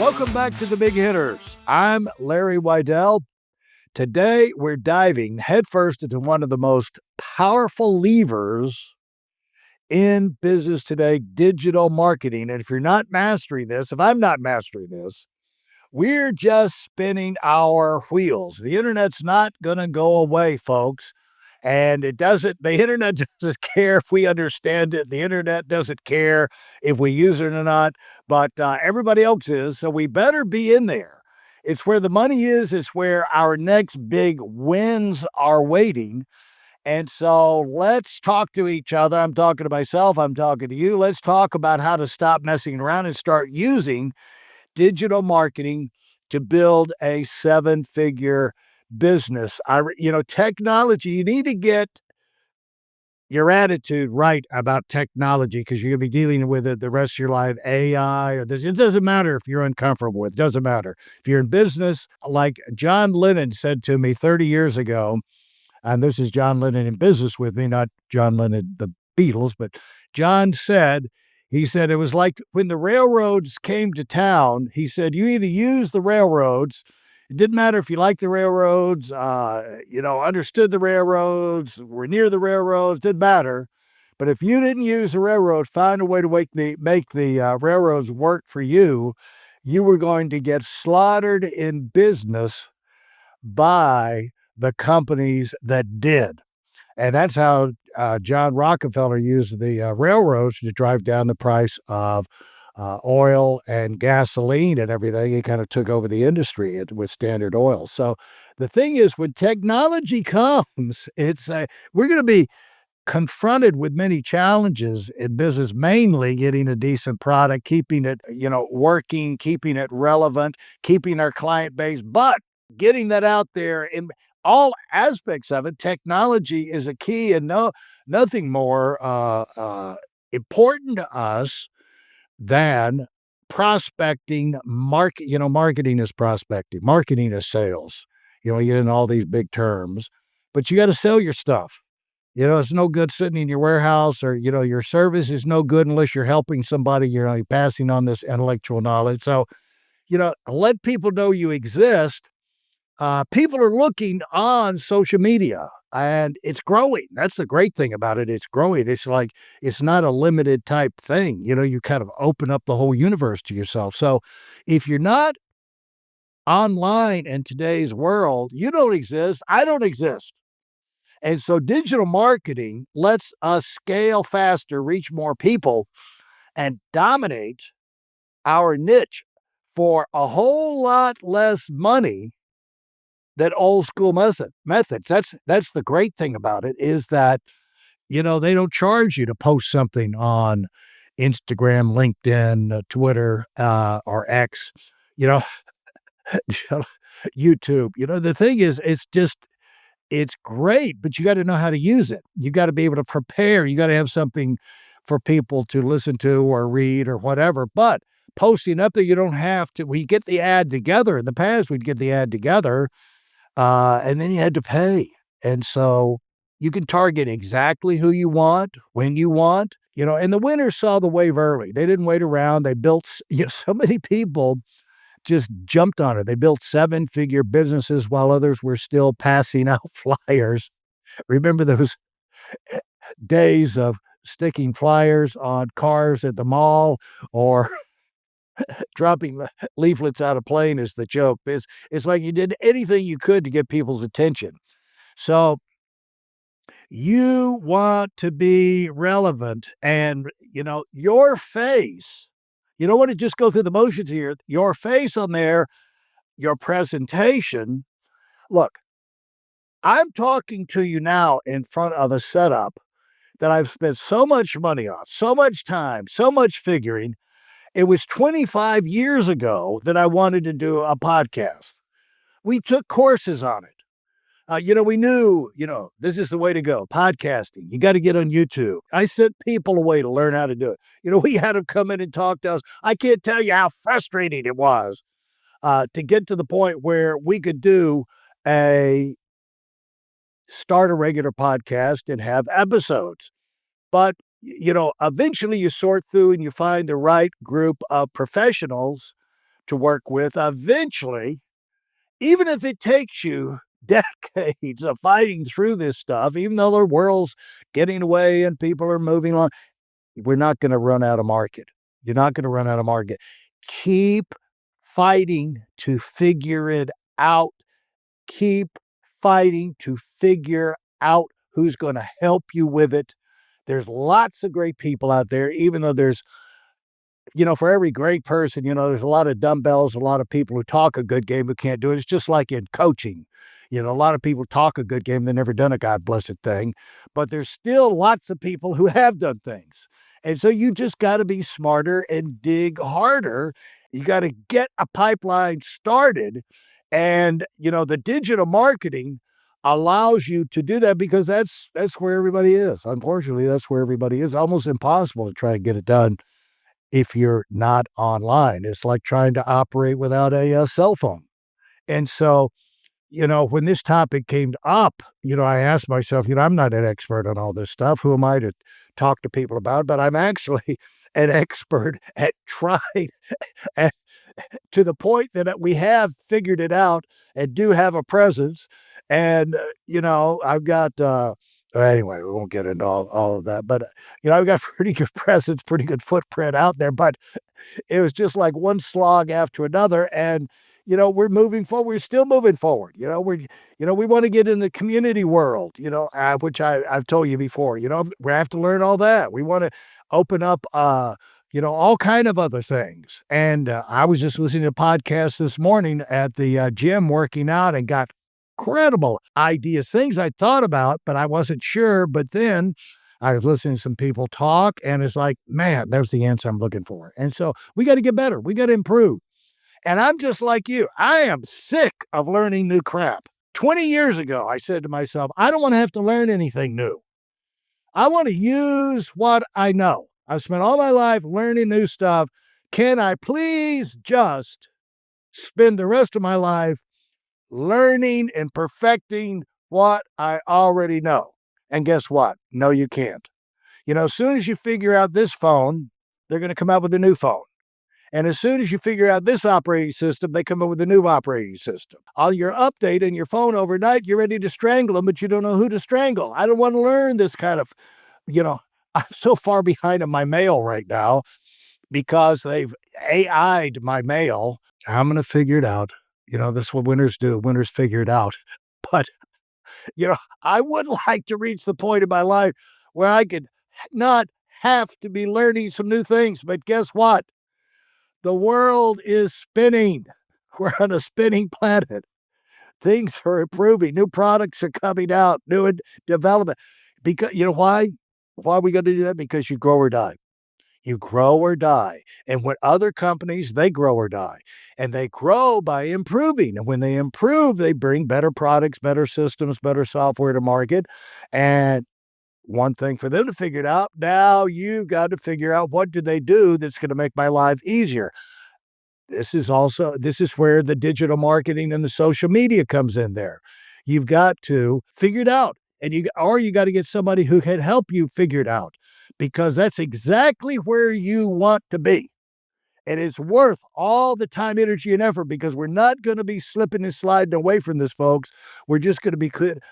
Welcome back to the Big Hitters. I'm Larry Weidel. Today, we're diving headfirst into one of the most powerful levers in business today, digital marketing. And if you're not mastering this, if I'm not mastering this, we're just spinning our wheels. The internet's not going to go away, folks. And the internet doesn't care if we understand it. The internet doesn't care if we use it or not, but everybody else is. So we better be in there. It's where the money is. It's where our next big wins are waiting. And so let's talk to each other. I'm talking to myself. I'm talking to you. Let's talk about how to stop messing around and start using digital marketing to build a seven-figure business. Technology, you need to get your attitude right about technology because you're going to be dealing with it the rest of your life. AI or this, it doesn't matter if you're uncomfortable with it. It doesn't matter. If you're in business, like John Lennon said to me 30 years ago, and this is John Lennon in business with me, not John Lennon, the Beatles, but John said, he said, it was like when the railroads came to town, he said, you either use the railroads. It didn't matter if you liked the railroads, understood the railroads, were near the railroads, didn't matter. But if you didn't use the railroad, find a way to make the railroads work for you, you were going to get slaughtered in business by the companies that did. And that's how John Rockefeller used the railroads to drive down the price of oil and gasoline and everything. He kind of took over the industry with Standard Oil. So the thing is, when technology comes, we're going to be confronted with many challenges in business, mainly getting a decent product, keeping it, working, keeping it relevant, keeping our client base, but getting that out there in all aspects of it. Technology is a key, and nothing more important to us than prospecting. Marketing is prospecting. Marketing is sales. You get in all these big terms, but you got to sell your stuff. It's no good sitting in your warehouse or, your service is no good unless you're helping somebody, you're passing on this intellectual knowledge. So, let people know you exist. People are looking on social media and it's growing. That's the great thing about it. It's growing. It's like, it's not a limited type thing. You kind of open up the whole universe to yourself. So if you're not online in today's world, you don't exist. I don't exist. And so digital marketing lets us scale faster, reach more people, and dominate our niche for a whole lot less money than old school methods. That's the great thing about it is that, they don't charge you to post something on Instagram, LinkedIn, Twitter, or X, YouTube. The thing is, it's great, but you got to know how to use it. You got to be able to prepare. You got to have something for people to listen to or read or whatever. But posting up there, you don't have to. We get the ad together. In the past, we'd get the ad together, and then you had to pay. And so you can target exactly who you want, when you want, and the winners saw the wave early. They didn't wait around. They built, so many people just jumped on it. They built seven-figure businesses while others were still passing out flyers. Remember those days of sticking flyers on cars at the mall or dropping leaflets out of plane is the joke. It's like you did anything you could to get people's attention. So you want to be relevant and, your face, you don't want to just go through the motions here. Your face on there, your presentation. Look, I'm talking to you now in front of a setup that I've spent so much money on, so much time, so much figuring. It was 25 years ago that I wanted to do a podcast. We took courses on it. We knew, this is the way to go. Podcasting. You got to get on YouTube. I sent people away to learn how to do it. We had them come in and talk to us. I can't tell you how frustrating it was to get to the point where we could start a regular podcast and have episodes. But, eventually you sort through and you find the right group of professionals to work with. Eventually, even if it takes you decades of fighting through this stuff, even though the world's getting away and people are moving on, we're not going to run out of market. You're not going to run out of market. Keep fighting to figure it out. Keep fighting to figure out who's going to help you with it. There's lots of great people out there, even though there's, for every great person, there's a lot of dumbbells, a lot of people who talk a good game who can't do it. It's just like in coaching. A lot of people talk a good game, they've never done a God blessed thing, but there's still lots of people who have done things. And so you just got to be smarter and dig harder. You got to get a pipeline started. And, the digital marketing allows you to do that because that's where everybody is. Unfortunately, that's where everybody is. Almost impossible to try and get it done if you're not online. It's like trying to operate without a cell phone. And so, when this topic came up, I asked myself, I'm not an expert on all this stuff. Who am I to talk to people about it? But I'm actually an expert at trying at, to the point that we have figured it out and do have a presence. And, I've got, anyway, we won't get into all of that, but, I've got pretty good presence, pretty good footprint out there. But it was just like one slog after another. And, we're moving forward. We're still moving forward. We want to get in the community world, which I've told you before, we have to learn all that. We want to open up, all kind of other things. And I was just listening to a podcast this morning at the gym working out and got incredible ideas, things I thought about, but I wasn't sure. But then I was listening to some people talk, and it's like, man, there's the answer I'm looking for. And so we got to get better. We got to improve. And I'm just like you. I am sick of learning new crap. 20 years ago, I said to myself, I don't want to have to learn anything new. I want to use what I know. I've spent all my life learning new stuff. Can I please just spend the rest of my life learning and perfecting what I already know? And guess what? No, you can't. As soon as you figure out this phone, they're going to come out with a new phone. And as soon as you figure out this operating system, they come up with a new operating system. All your update in your phone overnight, you're ready to strangle them, but you don't know who to strangle. I don't want to learn this kind of, I'm so far behind in my mail right now because they've AI'd my mail. I'm going to figure it out. This is what winners do. Winners figure it out. But, I would like to reach the point in my life where I could not have to be learning some new things. But guess what? The world is spinning. We're on a spinning planet. Things are improving. New products are coming out, new development. Because you know why? Why are we going to do that? Because you grow or die. You grow or die. And when other companies, they grow or die. And they grow by improving. And when they improve, they bring better products, better systems, better software to market. And one thing for them to figure it out. Now you've got to figure out what do they do that's going to make my life easier. This is where the digital marketing and the social media comes in there. You've got to figure it out. And you got to get somebody who can help you figure it out because that's exactly where you want to be. And it's worth all the time, energy, and effort because we're not going to be slipping and sliding away from this, folks. We're just going to be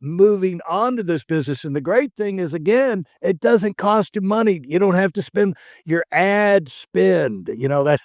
moving on to this business. And the great thing is, again, it doesn't cost you money. You don't have to spend your ad spend. That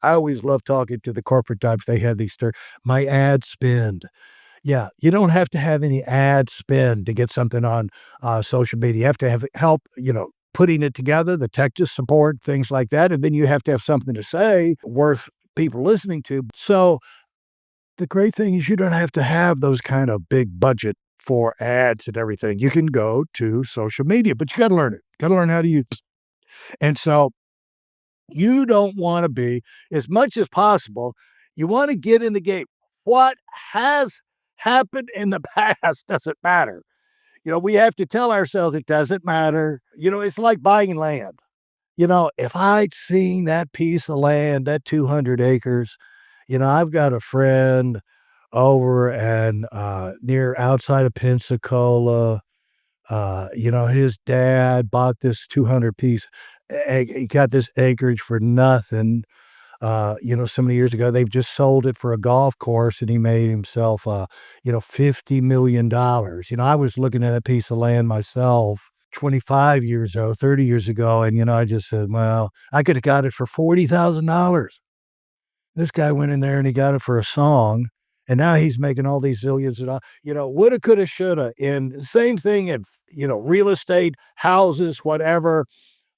I always love talking to the corporate types. They had these terms, my ad spend. Yeah, you don't have to have any ad spend to get something on social media. You have to have help, putting it together, the tech to support, things like that. And then you have to have something to say worth people listening to. So the great thing is you don't have to have those kind of big budget for ads and everything. You can go to social media, but you got to learn it. Got to learn how to use it. And so you don't want to be, as much as possible, you want to get in the game. What has happened in the past doesn't matter. We have to tell ourselves it doesn't matter. It's like buying land. If I'd seen that piece of land, that 200 acres, I've got a friend over and near outside of Pensacola. His dad bought this 200 piece. He got this acreage for nothing. so many years ago. They've just sold it for a golf course, and he made himself, $50 million. I was looking at a piece of land myself 25 years ago, 30 years ago, and I just said, well, I could have got it for $40,000. This guy went in there and he got it for a song, and now he's making all these zillions of dollars. Woulda, coulda, shoulda. And same thing in, real estate, houses, whatever.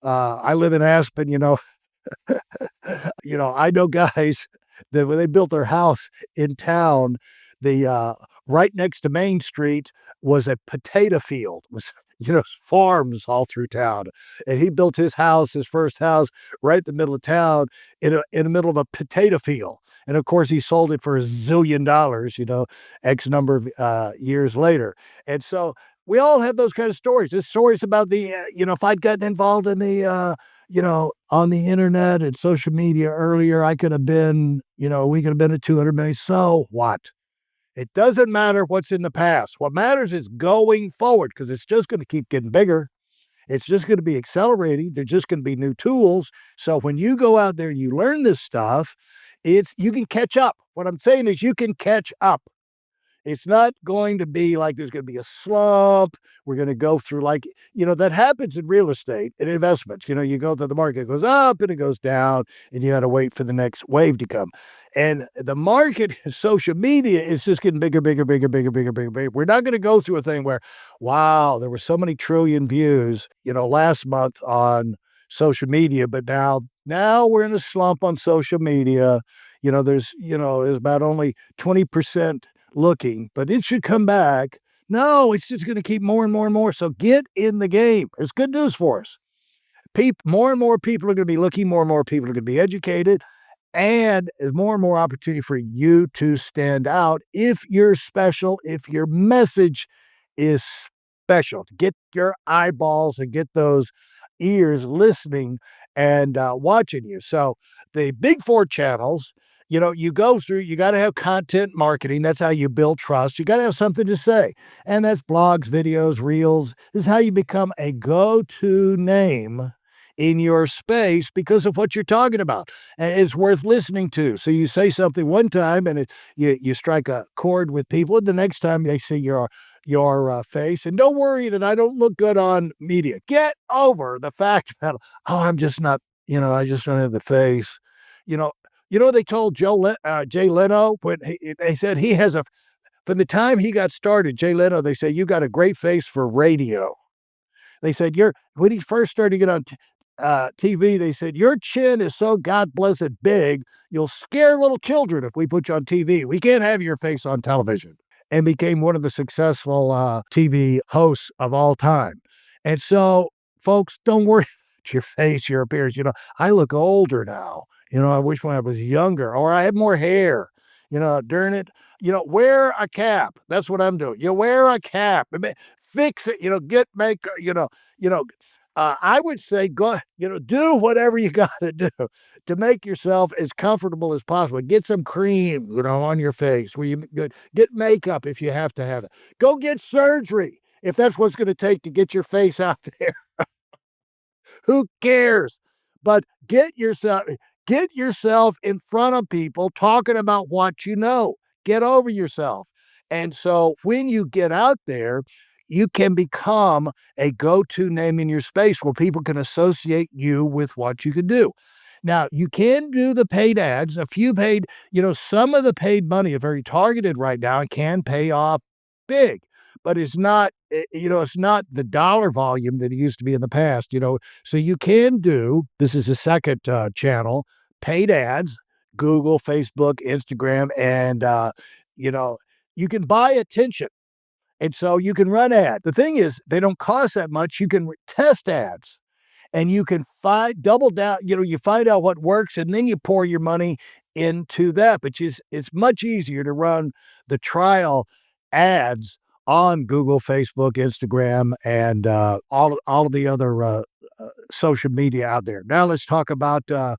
I live in Aspen, I know guys that when they built their house in town, the right next to Main Street was a potato field. Was farms all through town, and he built his first house, right in the middle of town, in the middle of a potato field. And of course, he sold it for $1 zillion. X number of years later. And so we all have those kind of stories. There's stories about if I'd gotten involved in on the internet and social media earlier, I could have been, we could have been at 200 million. So what? It doesn't matter what's in the past. What matters is going forward, because it's just going to keep getting bigger. It's just going to be accelerating. There's just going to be new tools. So when you go out there and you learn this stuff, you can catch up. What I'm saying is you can catch up. It's not going to be like there's going to be a slump. We're going to go through that happens in real estate and investments. You go to the market goes up and it goes down, and you got to wait for the next wave to come. And the market, social media is just getting bigger, bigger, bigger, bigger, bigger, bigger, bigger. We're not going to go through a thing where, wow, there were so many trillion views, last month on social media, but now we're in a slump on social media. There's about only 20% looking, but it should come back. No, it's just going to keep more and more and more. So get in the game. It's good news for us. More and more people are going to be looking, more and more people are going to be educated, and there's more and more opportunity for you to stand out if you're special, if your message is special. Get your eyeballs and get those ears listening and watching you. So the big four channels, you go through, you got to have content marketing. That's how you build trust. You got to have something to say. And that's blogs, videos, reels. This is how you become a go-to name in your space because of what you're talking about. And it's worth listening to. So you say something one time and you strike a chord with people. And the next time they see your face. And don't worry that I don't look good on media. Get over the fact that, I'm just not, I just don't have the face. They told Jay Leno when they said he has from the time he got started, Jay Leno, they say, you got a great face for radio. They said, when he first started to get on TV, they said, your chin is so God bless it big, you'll scare little children if we put you on TV. We can't have your face on television. And became one of the successful TV hosts of all time. And so, folks, don't worry about your face, your appearance. I look older now. I wish when I was younger or I had more hair. During it, wear a cap. That's what I'm doing. You wear a cap. Fix it. Get makeup. I would say go. Do whatever you got to do to make yourself as comfortable as possible. Get some cream, on your face. Where you get makeup if you have to have it. Go get surgery if that's what's going to take to get your face out there. Who cares? But get yourself in front of people talking about what you know. Get over yourself. And so when you get out there, you can become a go-to name in your space where people can associate you with what you can do. Now, you can do the paid ads, a few paid, some of the paid money are very targeted right now and can pay off big, but it's not, it's not the dollar volume that it used to be in the past, So you can do, this is the second channel, paid ads, Google, Facebook, Instagram, and, you can buy attention. And so you can run ads. The thing is, they don't cost that much. You can test ads and you can double down, you find out what works and then you pour your money into that, which is, it's much easier to run the trial ads on Google, Facebook, Instagram, and all of the other social media out there. Now let's talk about the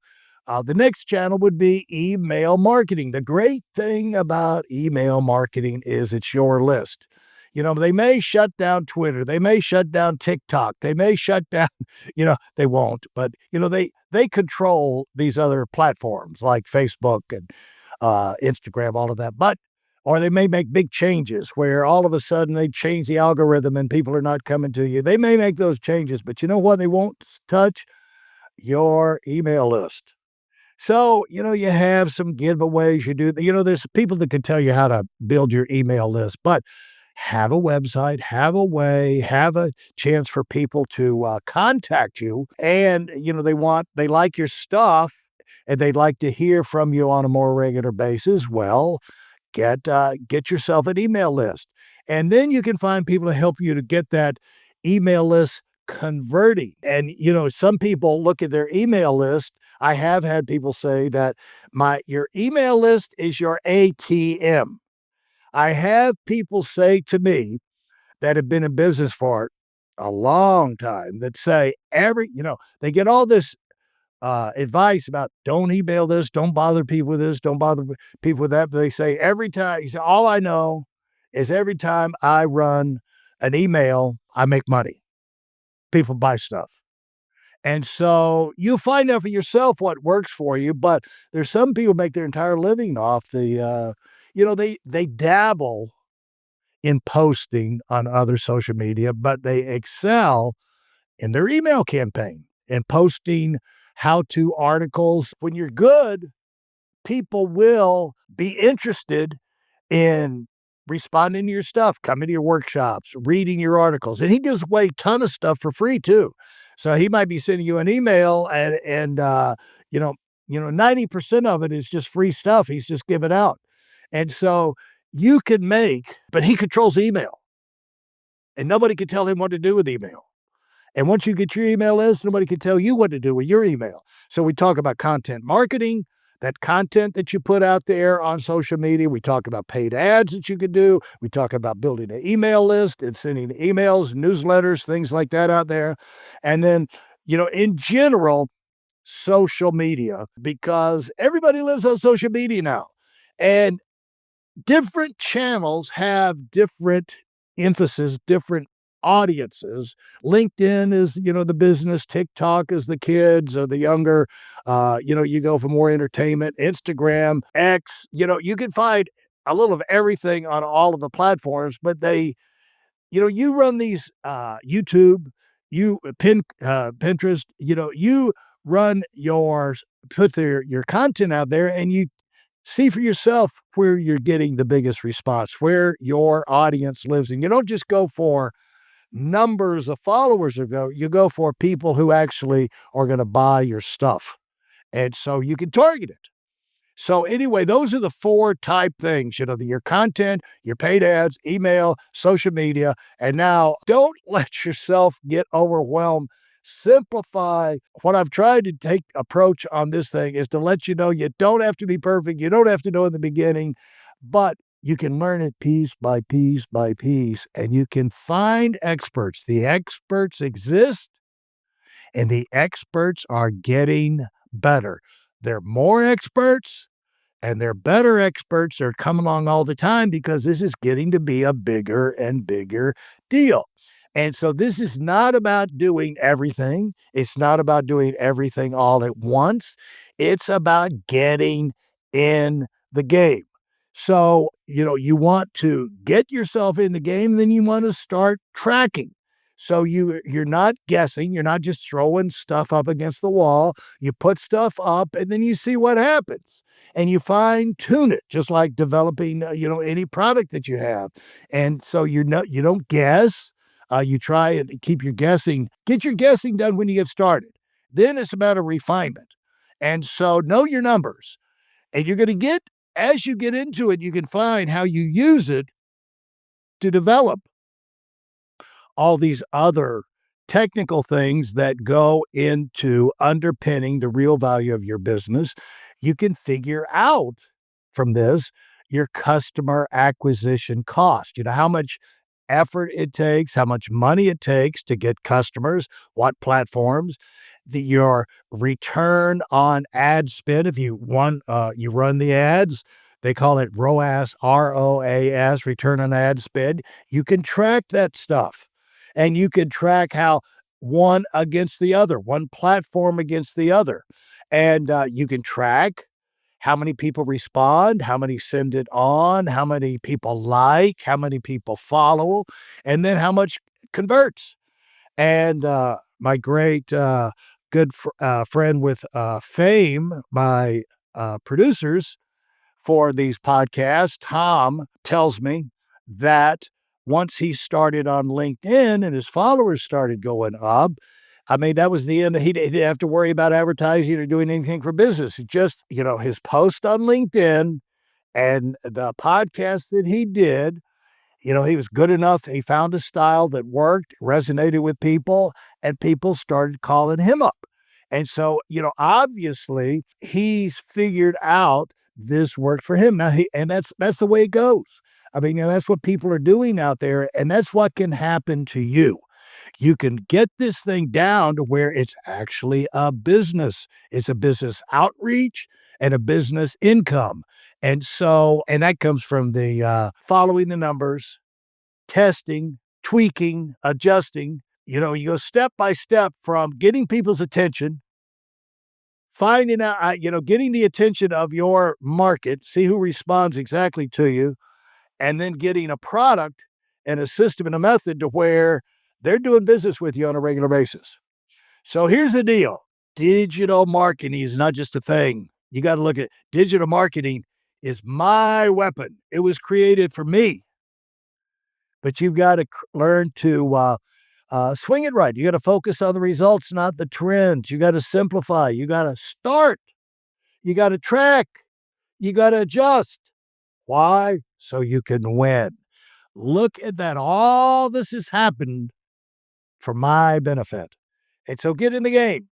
next channel would be email marketing. The great thing about email marketing is it's your list. They may shut down Twitter, they may shut down TikTok, they may shut down, they won't, but they control these other platforms like Facebook and Instagram, all of that. But or they may make big changes where all of a sudden they change the algorithm and people are not coming to you. They may make those changes, but you know what? They won't touch your email list. So, you have some giveaways. There's people that can tell you how to build your email list, but have a website, have a way, have a chance for people to contact you. And, they like your stuff and they'd like to hear from you on a more regular basis. Well, get yourself an email list. And then you can find people to help you to get that email list converting. And, some people look at their email list. I have had people say that your email list is your ATM. I have people say to me that have been in business for a long time that say they get all this advice about don't email this, don't bother people with this, don't bother people with that. But they say every time, you say, all I know is every time I run an email, I make money. People buy stuff. And so you find out for yourself what works for you, but there's some people make their entire living off they dabble in posting on other social media, but they excel in their email campaign and posting how-to articles. When you're good, people will be interested in responding to your stuff, coming to your workshops, reading your articles. And he gives away a ton of stuff for free too. So he might be sending you an email and 90% of it is just free stuff. He's just giving out. And so you can but he controls email and nobody can tell him what to do with email. And once you get your email list, nobody can tell you what to do with your email. So we talk about content marketing, that content that you put out there on social media. We talk about paid ads that you can do. We talk about building an email list and sending emails, newsletters, things like that out there. And then, in general, social media, because everybody lives on social media now. And different channels have different emphasis, different audiences. LinkedIn is, the business. TikTok is the kids or the younger. You go for more entertainment. Instagram, X, you can find a little of everything on all of the platforms, but you run these YouTube, Pinterest, you run your content out there and you see for yourself where you're getting the biggest response, where your audience lives. And you don't just go for numbers of followers you go for people who actually are going to buy your stuff. And so you can target it. So anyway, those are the four type things, your content, your paid ads, email, social media. And now don't let yourself get overwhelmed. Simplify. What I've tried to take approach on this thing is to let you know you don't have to be perfect. You don't have to know in the beginning, but you can learn it piece by piece by piece, and you can find experts. The experts exist, and the experts are getting better. They're more experts, and they're better experts. They're coming along all the time because this is getting to be a bigger and bigger deal. And so this is not about doing everything. It's not about doing everything all at once. It's about getting in the game. So, you want to get yourself in the game, then you want to start tracking. So you're not guessing, you're not just throwing stuff up against the wall. You put stuff up and then you see what happens. And you fine tune it, just like developing, any product that you have. And so you don't guess. You try and get your guessing done when you get started. Then it's about a refinement. And so know your numbers. And you're going to as you get into it, you can find how you use it to develop all these other technical things that go into underpinning the real value of your business. You can figure out from this your customer acquisition cost. How much effort it takes, how much money it takes to get customers, what platforms, your return on ad spend. If you run the ads, They call it ROAS, ROAS, return on ad spend. You can track that stuff, and you can track how one against the other, one platform against the other. And you can track how many people respond, how many send it on, how many people like, how many people follow, and then how much converts. And my great friend with fame, my producers for these podcasts, Tom, tells me that once he started on LinkedIn and his followers started going up, I mean, that was the end. He didn't have to worry about advertising or doing anything for business. It just, his post on LinkedIn and the podcast that he did, he was good enough. He found a style that worked, resonated with people, and people started calling him up. And so, obviously he's figured out this worked for him. Now and that's the way it goes. I mean, that's what people are doing out there, and that's what can happen to you. You can get this thing down to where it's actually a business. It's a business outreach and a business income. And that comes from the following the numbers, testing, tweaking, adjusting. You go step by step from getting people's attention, finding out, getting the attention of your market, see who responds exactly to you, and then getting a product and a system and a method to where they're doing business with you on a regular basis. So here's the deal. Digital marketing is not just a thing. You got to look at digital marketing is my weapon. It was created for me, but you've got to learn to swing it right. You got to focus on the results, not the trends. You got to simplify. You got to start. You got to track. You got to adjust. Why? So you can win. Look at that. All this has happened for my benefit. And so get in the game.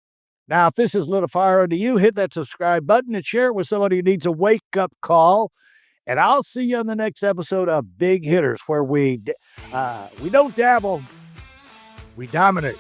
Now, if this has lit a fire under you, hit that subscribe button and share it with somebody who needs a wake-up call. And I'll see you on the next episode of Big Hitters, where we don't dabble, we dominate.